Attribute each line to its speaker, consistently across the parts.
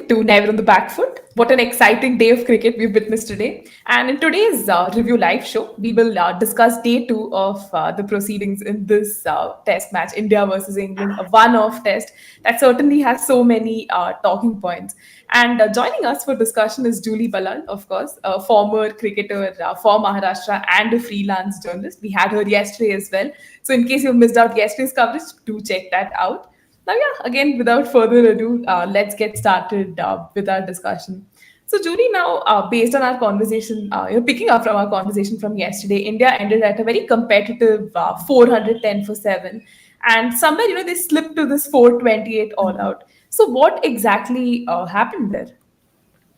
Speaker 1: to Never on the Back Foot. What an exciting day of cricket we've witnessed today. And in today's review live show, we will discuss day two of the proceedings in this test match, India versus England, a one-off test that certainly has so many talking points. And joining us for discussion is Juili Ballal, of course, a former cricketer for Maharashtra and a freelance journalist. We had her yesterday as well. So in case you missed out yesterday's coverage, do check that out. Now, yeah, again, without further ado, let's get started with our discussion. So, Julie, now based on our conversation, picking up from our conversation from yesterday, India ended at a very competitive 410 for 7. And somewhere, they slipped to this 428 all out. So, what exactly happened there?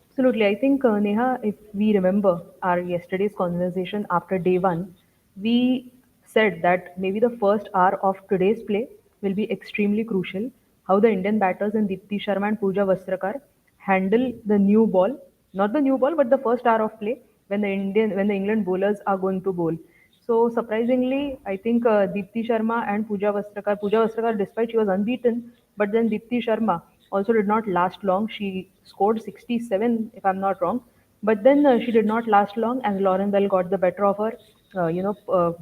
Speaker 2: Absolutely. I think, Neha, if we remember our yesterday's conversation after day one, we said that maybe the first hour of today's play will be extremely crucial. How the Indian batters and Deepti Sharma and Pooja Vastrakar handle the new ball, not the new ball, but the first hour of play when the England bowlers are going to bowl. So surprisingly, I think Deepti Sharma and Pooja Vastrakar, despite she was unbeaten, but then Deepti Sharma also did not last long. She scored 67, if I'm not wrong. But then she did not last long, and Lauren Bell got the better of her.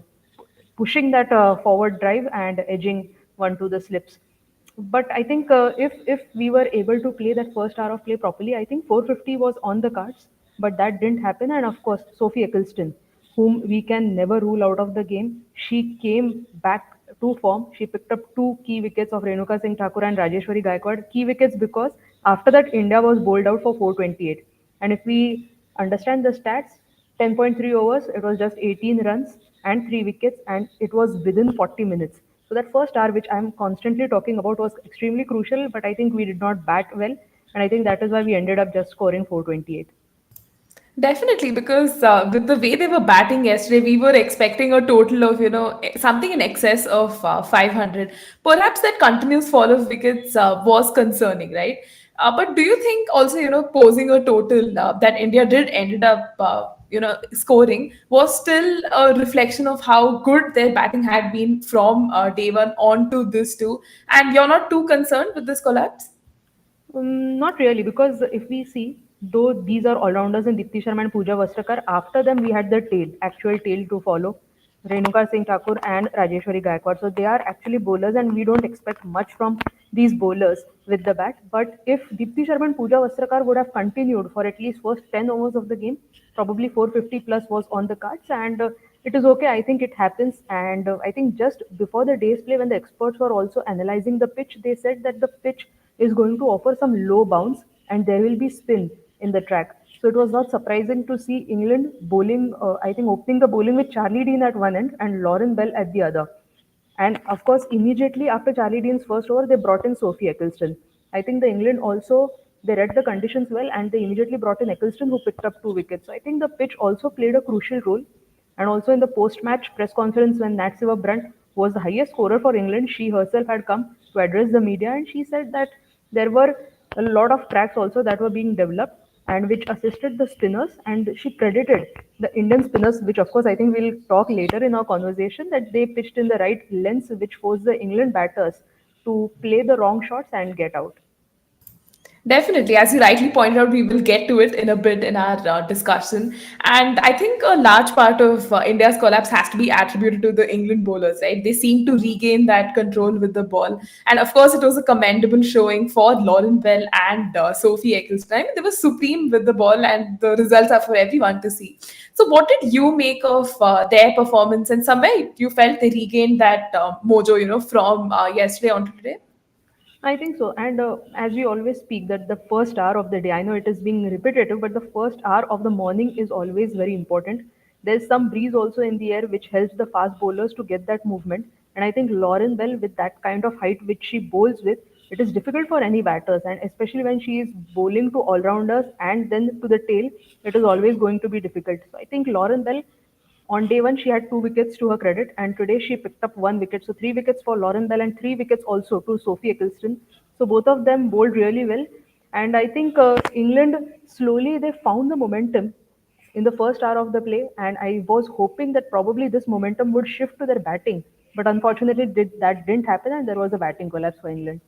Speaker 2: Pushing that forward drive and edging one to the slips. But I think if we were able to play that first hour of play properly, I think 450 was on the cards, but that didn't happen. And of course, Sophie Eccleston, whom we can never rule out of the game, she came back to form. She picked up two key wickets of Renuka Singh Thakur and Rajeshwari Gaikwad. Key wickets because after that India was bowled out for 428. And if we understand the stats, 10.3 overs, it was just 18 runs and 3 wickets, and it was within 40 minutes. So that first hour, which I'm constantly talking about, was extremely crucial, but I think we did not bat well, and I think that is why we ended up just scoring 428.
Speaker 1: Definitely, because with the way they were batting yesterday, we were expecting a total of, something in excess of 500. Perhaps that continuous fall of wickets was concerning, right? But do you think also, posing a total that India did ended up, scoring was still a reflection of how good their batting had been from day one on to this too? And you're not too concerned with this collapse?
Speaker 2: Not really, because if we see, though these are all-rounders in Dipti Sharma and Pooja Vastrakar, after them we had the actual tail to follow, Renuka Singh Thakur and Rajeshwari Gaikwad. So they are actually bowlers, and we don't expect much from these bowlers with the bat. But if Dipti Sharma and Pooja Vastrakar would have continued for at least first 10 overs of the game, probably 450 plus was on the cards, and it is okay. I think it happens, and I think just before the day's play, when the experts were also analyzing the pitch, they said that the pitch is going to offer some low bounce and there will be spin in the track. So it was not surprising to see England bowling, I think opening the bowling with Charlie Dean at one end and Lauren Bell at the other. And of course, immediately after Charlie Dean's first over, they brought in Sophie Eccleston. I think the England also, they read the conditions well and they immediately brought in Eccleston, who picked up two wickets. So I think the pitch also played a crucial role. And also in the post-match press conference, when Nat Brunt was the highest scorer for England, she herself had come to address the media, and she said that there were a lot of tracks also that were being developed and which assisted the spinners, and she credited the Indian spinners, which of course I think we'll talk later in our conversation, that they pitched in the right lengths which forced the England batters to play the wrong shots and get out.
Speaker 1: Definitely, as you rightly pointed out, we will get to it in a bit in our discussion. And I think a large part of India's collapse has to be attributed to the England bowlers, right? They seem to regain that control with the ball. And of course, it was a commendable showing for Lauren Bell and Sophie Eccleston. I mean, they were supreme with the ball, and the results are for everyone to see. So, what did you make of their performance? And somewhere you felt they regained that mojo, from yesterday on to today?
Speaker 2: I think so. And as we always speak, that the first hour of the day, I know it is being repetitive, but the first hour of the morning is always very important. There's some breeze also in the air which helps the fast bowlers to get that movement. And I think Lauren Bell, with that kind of height which she bowls with, it is difficult for any batters. And especially when she is bowling to all rounders and then to the tail, it is always going to be difficult. So I think Lauren Bell on day one, she had two wickets to her credit, and today she picked up one wicket. So three wickets for Lauren Bell and three wickets also to Sophie Eccleston. So both of them bowled really well. And I think England slowly they found the momentum in the first hour of the play, and I was hoping that probably this momentum would shift to their batting. But unfortunately, that didn't happen, and there was a batting collapse for England.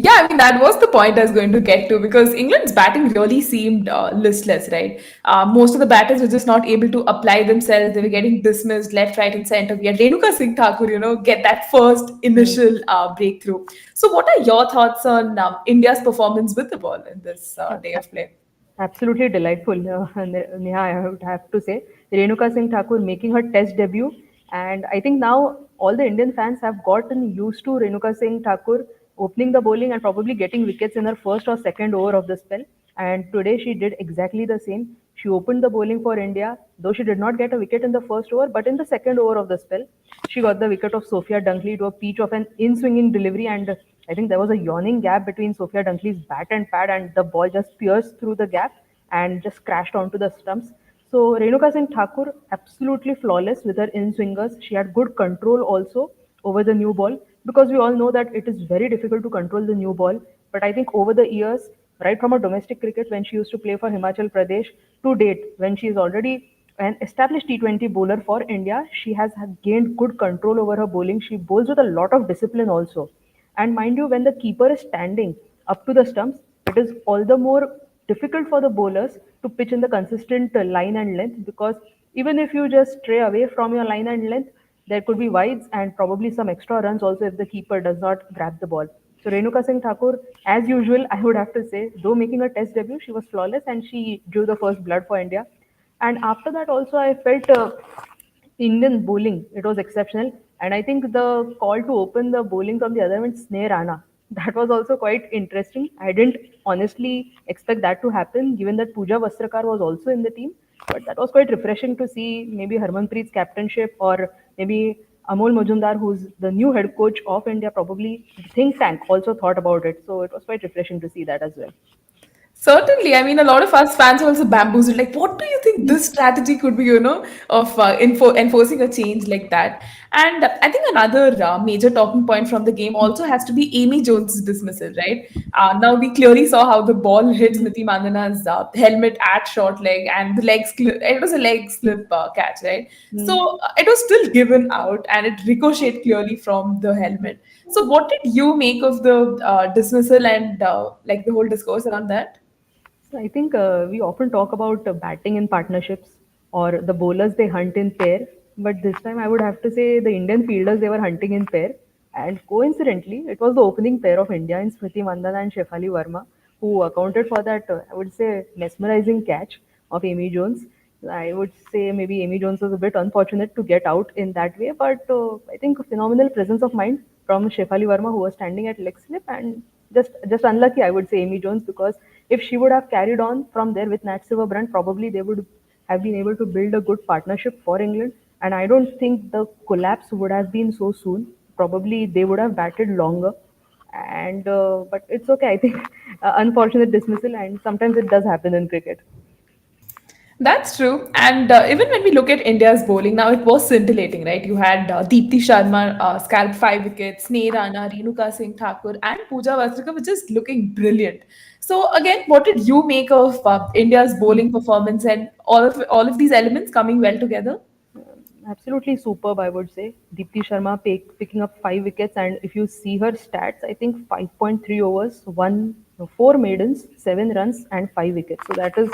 Speaker 1: Yeah, I mean, that was the point I was going to get to because England's batting really seemed listless, right? Most of the batters were just not able to apply themselves. They were getting dismissed left, right, and center. We had Renuka Singh Thakur, get that first
Speaker 2: Hmm.
Speaker 1: initial breakthrough. So, what are your thoughts on India's performance with the ball in this day of play?
Speaker 2: Absolutely delightful. And, Neha, I would have to say, Renuka Singh Thakur making her test debut. And I think now all the Indian fans have gotten used to Renuka Singh Thakur opening the bowling and probably getting wickets in her first or second over of the spell. And today she did exactly the same. She opened the bowling for India, though she did not get a wicket in the first over, but in the second over of the spell, she got the wicket of Sophia Dunkley to a peach of an in-swinging delivery, and I think there was a yawning gap between Sophia Dunkley's bat and pad, and the ball just pierced through the gap and just crashed onto the stumps. So Renuka Singh Thakur absolutely flawless with her in-swingers. She had good control also over the new ball because we all know that it is very difficult to control the new ball. But I think over the years, right from a domestic cricket when she used to play for Himachal Pradesh to date, when she is already an established T20 bowler for India, she has gained good control over her bowling. She bowls with a lot of discipline also. And mind you, when the keeper is standing up to the stumps, it is all the more difficult for the bowlers to pitch in the consistent line and length because even if you just stray away from your line and length, there could be wides and probably some extra runs also if the keeper does not grab the ball. So Renuka Singh Thakur, as usual, I would have to say, though making a test debut, she was flawless and she drew the first blood for India. And after that, also, I felt Indian bowling, it was exceptional. And I think the call to open the bowling from the other end, Sneh Rana, that was also quite interesting. I didn't honestly expect that to happen, given that Pooja Vastrakar was also in the team. But that was quite refreshing to see maybe Harmanpreet's captainship or maybe Amol Majumdar, who's the new head coach of India, probably the think tank also thought about it. So it was quite refreshing to see that as well.
Speaker 1: Certainly. I mean, a lot of us fans are also bamboozled. Like, what do you think this strategy could be, of enforcing a change like that? And I think another major talking point from the game also has to be Amy Jones's dismissal, right? Now, we clearly saw how the ball hit Smriti Mandana's helmet at short leg and it was a leg slip catch, right?
Speaker 2: Hmm.
Speaker 1: So it was still given out and it ricocheted clearly from the helmet. So, what did you make of the dismissal and like the whole discourse around that?
Speaker 2: So I think we often talk about batting in partnerships or the bowlers they hunt in pair. But this time I would have to say the Indian fielders they were hunting in pair. And coincidentally, it was the opening pair of India in Smriti Mandana and Shefali Verma who accounted for that, I would say, mesmerizing catch of Amy Jones. I would say maybe Amy Jones was a bit unfortunate to get out in that way, but I think a phenomenal presence of mind from Shefali Verma, who was standing at leg slip, and just unlucky, I would say, Amy Jones, because if she would have carried on from there with Nat Silver Brunt, probably they would have been able to build a good partnership for England. And I don't think the collapse would have been so soon. Probably they would have batted longer. And but it's okay. I think unfortunate dismissal, and sometimes it does happen in cricket.
Speaker 1: That's true. And even when we look at India's bowling, now it was scintillating, right? You had Deepti Sharma scalp 5 wickets, Sneh Rana, Renuka Singh Thakur, and Pooja Vastrika, which is looking brilliant. So, again, what did you make of India's bowling performance and all of these elements coming well together?
Speaker 2: Absolutely superb, I would say. Deepti Sharma picking up 5 wickets, and if you see her stats, I think 5.3 overs, one, no, four maidens, 7 runs, and 5 wickets. So that is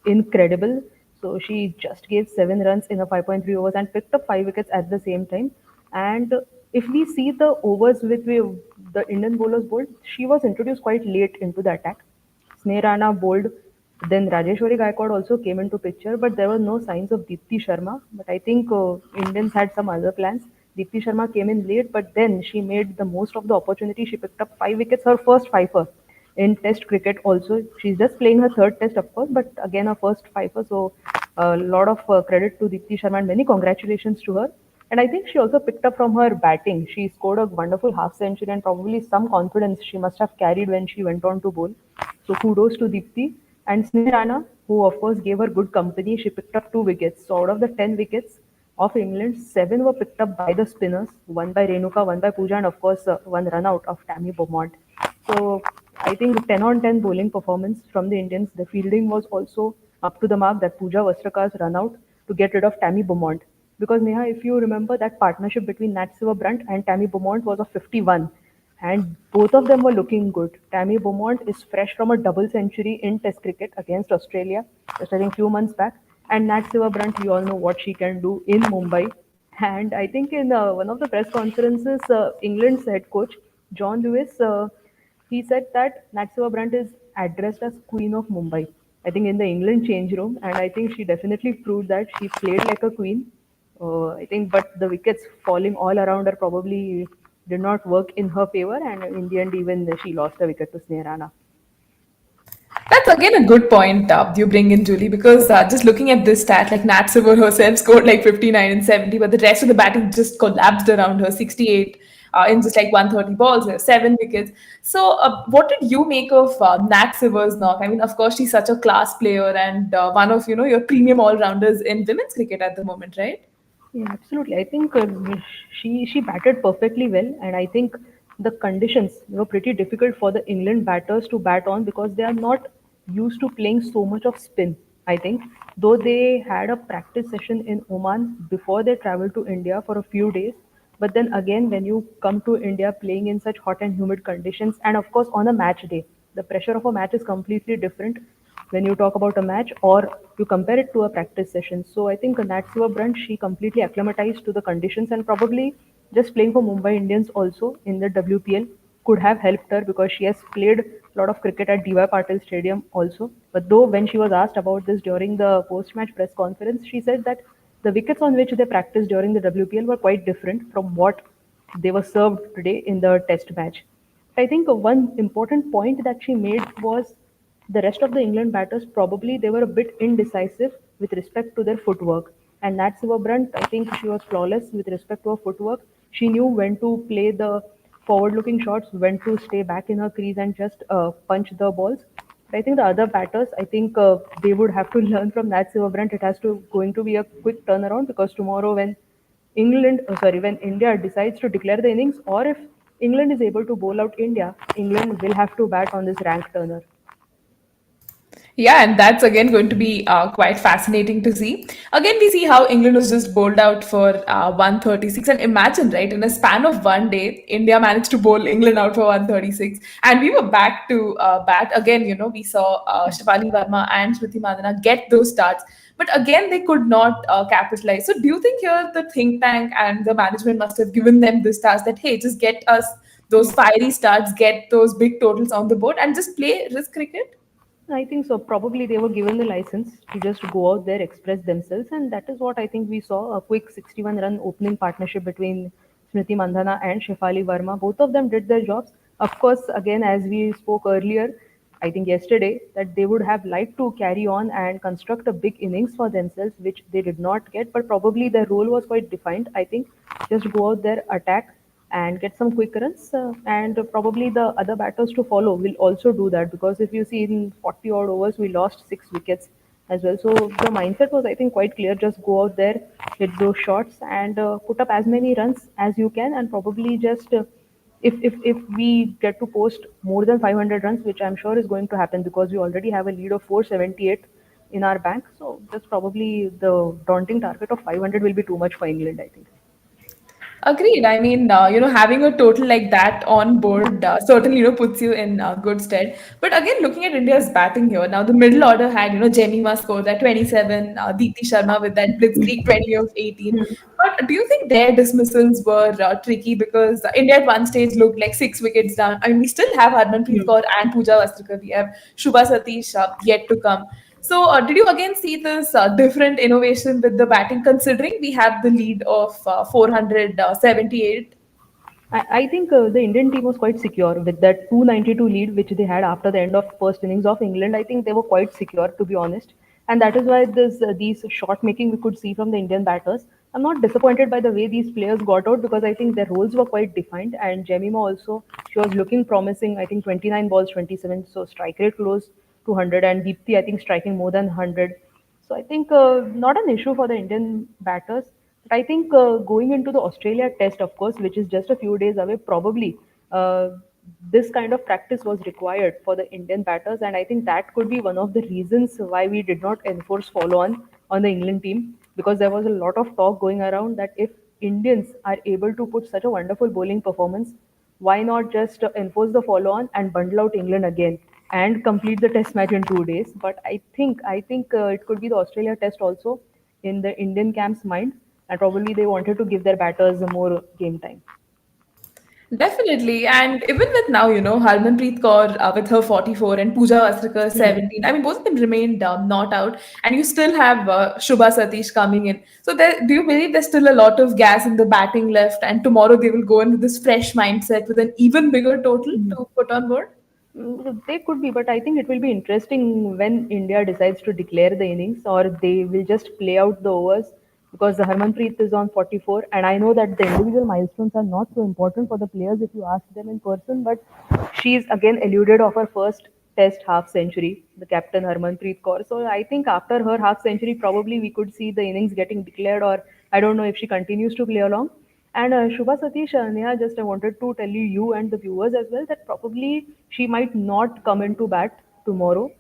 Speaker 2: incredible. So she just gave 7 runs in a 5.3 overs and picked up 5 wickets at the same time. And if we see the overs the Indian bowlers bowled, she was introduced quite late into the attack. Sneh Rana bowled. Then Rajeshwari Gaikwad also came into picture, but there were no signs of Deepti Sharma. But I think Indians had some other plans. Deepti Sharma came in late, but then she made the most of the opportunity. She picked up 5 wickets, her first fifer in Test cricket. Also, she's just playing her third Test, of course, but again her first fifer. So a lot of credit to Deepti Sharma and many congratulations to her. And I think she also picked up from her batting. She scored a wonderful half century and probably some confidence she must have carried when she went on to bowl. So kudos to Deepti. And Sneh Rana, who of course gave her good company, she picked up 2 wickets. So out of the 10 wickets of England, 7 were picked up by the spinners, one by Renuka, one by Pooja, and of course one run out of Tammy Beaumont. So I think 10 on 10 bowling performance from the Indians. The fielding was also up to the mark, that Pooja Vastrakar's run out to get rid of Tammy Beaumont. Because Neha, if you remember, that partnership between Nat Silver Brunt and Tammy Beaumont was of 51. and both of them were looking good. Tammy Beaumont is fresh from a double century in Test cricket against Australia, just I think few months back. And Nat Brunt, we all know what she can do in Mumbai. And I think in one of the press conferences, England's head coach John Lewis, he said that Nat Brunt is addressed as Queen of Mumbai. I think in the England change room, and I think she definitely proved that she played like a queen. I think, but the wickets falling all around her probably did not work in her favor, and in the end, even she lost a wicket to Sneha.
Speaker 1: That's again a good point you bring in, Julie, because just looking at this stat, like Nat Silver herself scored like 59 and 70, but the rest of the batting just collapsed around her, 68 in just like 130 balls, 7 wickets. So, what did you make of Nat Silver's knock? I mean, of course, she's such a class player and one of your premium all rounders in women's cricket at the moment, right?
Speaker 2: Yeah, absolutely. I think she batted perfectly well, and I think the conditions were pretty difficult for the England batters to bat on because they are not used to playing so much of spin. I think though they had a practice session in Oman before they traveled to India for a few days, but then again when you come to India playing in such hot and humid conditions, and of course on a match day, the pressure of a match is completely different when you talk about a match or you compare it to a practice session. So I think Natsua Brunt, she completely acclimatized to the conditions and probably just playing for Mumbai Indians also in the WPL could have helped her because she has played a lot of cricket at DY Patil Stadium also. But though when she was asked about this during the post-match press conference, she said that the wickets on which they practiced during the WPL were quite different from what they were served today in the test match. I think one important point that she made was the rest of the England batters probably they were a bit indecisive with respect to their footwork. And Nat Brunt, I think she was flawless with respect to her footwork. She knew when to play the forward-looking shots, when to stay back in her crease and just punch the balls. But I think the other batters, I think they would have to learn from Nat Brunt. It has to going to be a quick turnaround because tomorrow when when India decides to declare the innings, or if England is able to bowl out India, England will have to bat on this rank turner.
Speaker 1: Yeah, and that's again going to be quite fascinating to see. Again, we see how England was just bowled out for 136. And imagine, right, in a span of one day, India managed to bowl England out for 136. And we were back to bat. Again, we saw Shafali Verma and Smriti Mandana get those starts. But again, they could not capitalize. So, do you think here the think tank and the management must have given them this task that, hey, just get us those fiery starts, get those big totals on the board, and just play risk cricket?
Speaker 2: I think so. Probably they were given the license to just go out there, express themselves, and that is what I think we saw a quick 61 run opening partnership between Smriti Mandhana and Shefali Verma. Both of them did their jobs. Of course, again, as we spoke earlier, I think yesterday, that they would have liked to carry on and construct a big innings for themselves, which they did not get, but probably their role was quite defined. I think just go out there, attack, and get some quick runs. And probably the other batters to follow will also do that because if you see in 40 odd overs, we lost 6 wickets as well. So the mindset was, I think, quite clear. Just go out there, hit those shots, and put up as many runs as you can, and probably just. If we get to post more than 500 runs, which I'm sure is going to happen because we already have a lead of 478 in our bank, so just probably the daunting target of 500 will be too much for England, I think.
Speaker 1: Agreed. I mean, having a total like that on board certainly, puts you in good stead. But again, looking at India's batting here, now the middle order had, Jemima scored that 27, Deepti Sharma with that blitzkrieg 20 of 18. But do you think their dismissals were tricky because India at one stage looked like 6 wickets down? I mean, we still have Harmanpreet Kaur and Pooja Vastrikar. We have Shubha Satish yet to come. So, did you again see this different innovation with the batting, considering we have the lead of 478?
Speaker 2: I think the Indian team was quite secure with that 292 lead which they had after the end of first innings of England. I think they were quite secure to be honest, and that is why this these shot making we could see from the Indian batters. I'm not disappointed by the way these players got out because I think their roles were quite defined. And Jemima also, she was looking promising. I think 29 balls, 27, so strike rate close to 100, and Deepthi I think striking more than 100. So I think not an issue for the Indian batters. But I think going into the Australia test, of course, which is just a few days away, probably uh, this kind of practice was required for the Indian batters, and I think that could be one of the reasons why we did not enforce follow on the England team because there was a lot of talk going around that if Indians are able to put such a wonderful bowling performance, why not just enforce the follow-on and bundle out England again and complete the test match in 2 days? But I think it could be the Australia test also in the Indian camp's mind, and probably they wanted to give their batters more game time.
Speaker 1: Definitely. And even with now, Harmanpreet Kaur with her 44 and Pooja Vastrikar
Speaker 2: Hmm.
Speaker 1: 17, I mean, both of them remained not out. And you still have Shubha Satish coming in. So do you believe there's still a lot of gas in the batting left? And tomorrow they will go in with this fresh mindset with an even bigger total to put on board?
Speaker 2: They could be, but I think it will be interesting when India decides to declare the innings, or they will just play out the overs, because the Harmanpreet is on 44, and I know that the individual milestones are not so important for the players if you ask them in person, but she's again eluded of her first test half century, the captain Harmanpreet Kaur. So I think after her half century, probably we could see the innings getting declared, or I don't know if she continues to play along. And Shubha Satish, Neha, just I wanted to tell you and the viewers as well that probably she might not come into bat tomorrow,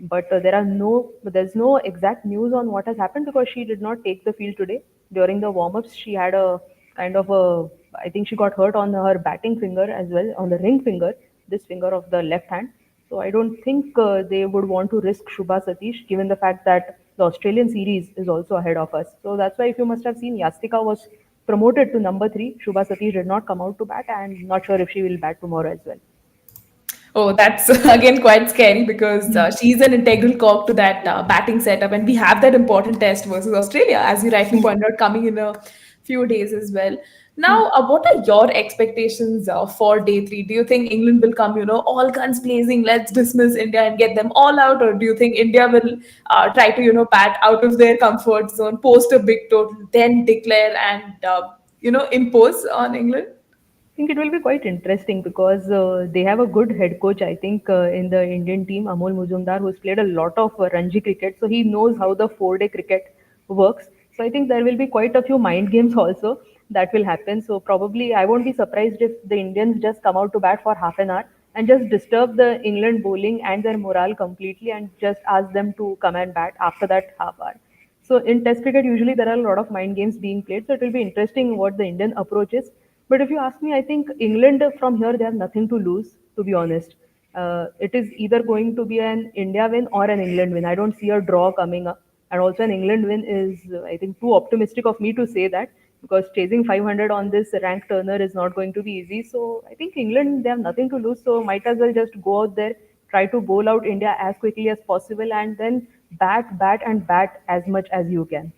Speaker 2: but there's no exact news on what has happened because she did not take the field today. During the warm-ups, she had a kind of a, I think she got hurt on her batting finger as well, on the ring finger, this finger of the left hand. So I don't think they would want to risk Shubha Satish, given the fact that the Australian series is also ahead of us. So that's why, if you must have seen, Yastika was promoted to number three. Shubha Satish did not come out to bat, and not sure if she will bat tomorrow as well.
Speaker 1: Oh, that's again quite scary because she's an integral cog to that batting setup, and we have that important test versus Australia, as you rightly pointed out, coming in a few days as well. Now, what are your expectations for day three? Do you think England will come, all guns blazing, let's dismiss India and get them all out, or do you think India will try to, bat out of their comfort zone, post a big total, then declare and, impose on England?
Speaker 2: Think it will be quite interesting because they have a good head coach, I think, in the Indian team, Amol Mujumdar, who's played a lot of Ranji cricket. So he knows how the 4 day cricket works. So I think there will be quite a few mind games also that will happen. So probably I won't be surprised if the Indians just come out to bat for half an hour and just disturb the England bowling and their morale completely and just ask them to come and bat after that half hour. So in Test cricket, usually there are a lot of mind games being played. So it will be interesting what the Indian approach is. But if you ask me, I think England from here they have nothing to lose. To be honest, it is either going to be an India win or an England win. I don't see a draw coming up, and also an England win is I think too optimistic of me to say that because chasing 500 on this rank turner is not going to be easy. So I think England they have nothing to lose. So might as well just go out there, try to bowl out India as quickly as possible, and then bat, and bat as much as you can.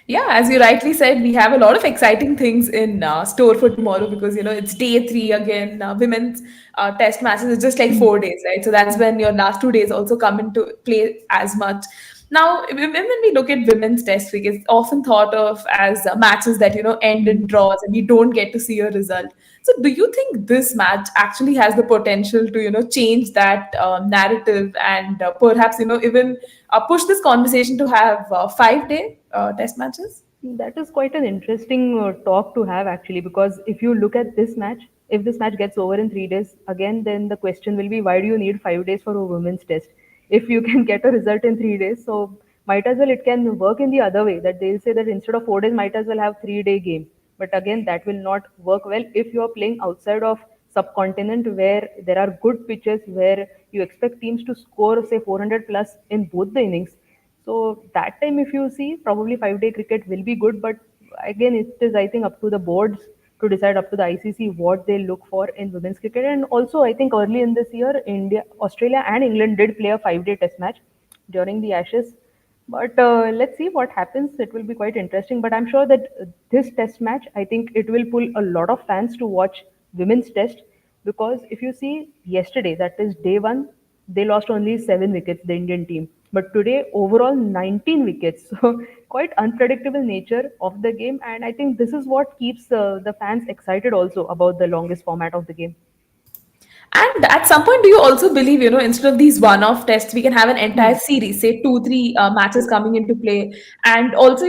Speaker 1: Yeah, as you rightly said, we have a lot of exciting things in store for tomorrow because it's day three again. Women's test matches is just like 4 days, right? So that's when your last 2 days also come into play as much. Now, when we look at women's test cricket, it's often thought of as matches that end in draws and we don't get to see a result. So, do you think this match actually has the potential to change that narrative and perhaps even push this conversation to have 5 day test matches?
Speaker 2: That is quite an interesting talk to have actually, because if you look at this match, if this match gets over in 3 days, again, then the question will be why do you need 5 days for a women's test? If you can get a result in 3 days, so might as well it can work in the other way that they'll say that instead of 4 days, might as well have 3 day game. But again, that will not work well if you are playing outside of subcontinent where there are good pitches where you expect teams to score say 400 plus in both the innings. So that time, if you see, probably 5 day cricket will be good. But again, it is I think up to the boards to decide, up to the ICC what they look for in women's cricket. And also, I think early in this year, Australia, and England did play a 5 day test match during the Ashes. But let's see what happens. It will be quite interesting. But I'm sure that this test match, I think it will pull a lot of fans to watch women's test because if you see yesterday, that is day one, they lost only 7 wickets, the Indian team. But today, overall, 19 wickets. So, quite unpredictable nature of the game. And I think this is what keeps the fans excited also about the longest format of the game.
Speaker 1: And at some point, do you also believe, instead of these one-off tests, we can have an entire series, say two, three matches coming into play, and also,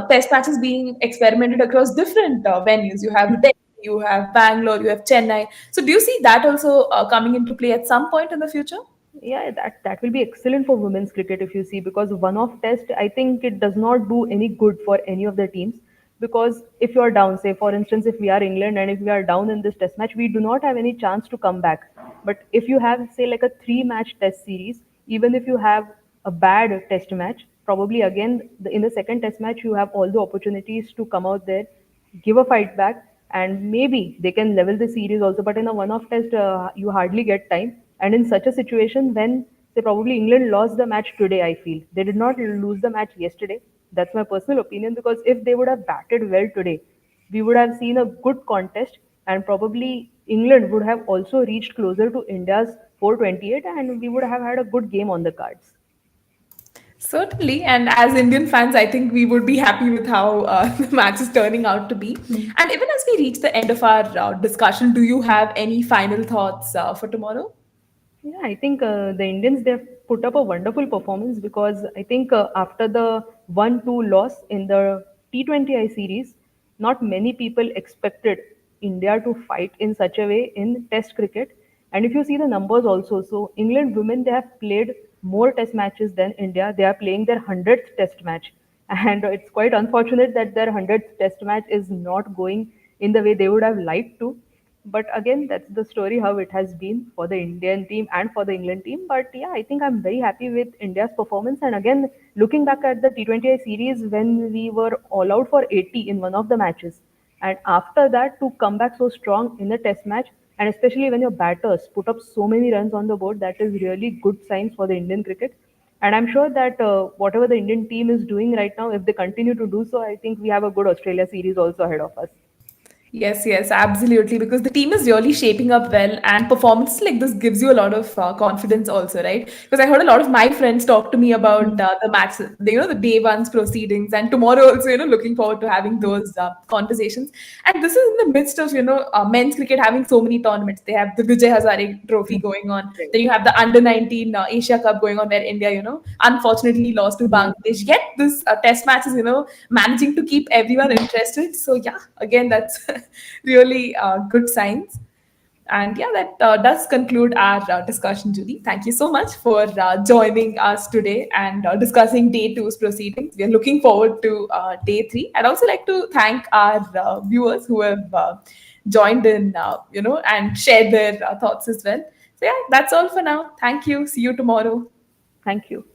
Speaker 1: test matches being experimented across different venues. You have Delhi, you have Bangalore, you have Chennai. So, do you see that also coming into play at some point in the future?
Speaker 2: Yeah, that will be excellent for women's cricket if you see, because one-off test, I think it does not do any good for any of the teams because if you are down, say for instance, if we are England and if we are down in this test match, we do not have any chance to come back. But if you have, say, like a three-match test series, even if you have a bad test match, probably again in the second test match you have all the opportunities to come out there, give a fight back, and maybe they can level the series also. But in a one-off test, you hardly get time. And in such a situation, when say probably England lost the match today, I feel they did not lose the match yesterday. That's my personal opinion, because if they would have batted well today, we would have seen a good contest, and probably England would have also reached closer to India's 428, and we would have had a good game on the cards.
Speaker 1: Certainly, and as Indian fans, I think we would be happy with how the match is turning out to be. And even as we reach the end of our discussion, do you have any final thoughts for tomorrow?
Speaker 2: Yeah, I think the Indians, they've put up a wonderful performance, because I think after the 1-2 loss in the T20I series, not many people expected India to fight in such a way in Test cricket. And if you see the numbers also, so England women, they have played more Test matches than India. They are playing their 100th Test match, and it's quite unfortunate that their 100th Test match is not going in the way they would have liked to. But again, that's the story how it has been for the Indian team and for the England team. But yeah, I think I'm very happy with India's performance. And again, looking back at the T20I series, when we were all out for 80 in one of the matches, and after that to come back so strong in a test match, and especially when your batters put up so many runs on the board, that is really good signs for the Indian cricket. And I'm sure that whatever the Indian team is doing right now, if they continue to do so, I think we have a good Australia series also ahead of us.
Speaker 1: Yes, yes, absolutely. Because the team is really shaping up well, and performances like this gives you a lot of confidence, also, right? Because I heard a lot of my friends talk to me about the match, the day one's proceedings, and tomorrow also, looking forward to having those conversations. And this is in the midst of men's cricket having so many tournaments. They have the Vijay Hazare Trophy going on. Then you have the Under 19 Asia Cup going on, where India, unfortunately lost to Bangladesh. Yet this Test matches, managing to keep everyone interested. So yeah, again, that's really good signs. And yeah, that does conclude our discussion, Julie. Thank you so much for joining us today and discussing day two's proceedings. We are looking forward to day three. I'd also like to thank our viewers who have joined in, and shared their thoughts as well. So yeah, that's all for now. Thank you. See you tomorrow.
Speaker 2: Thank you.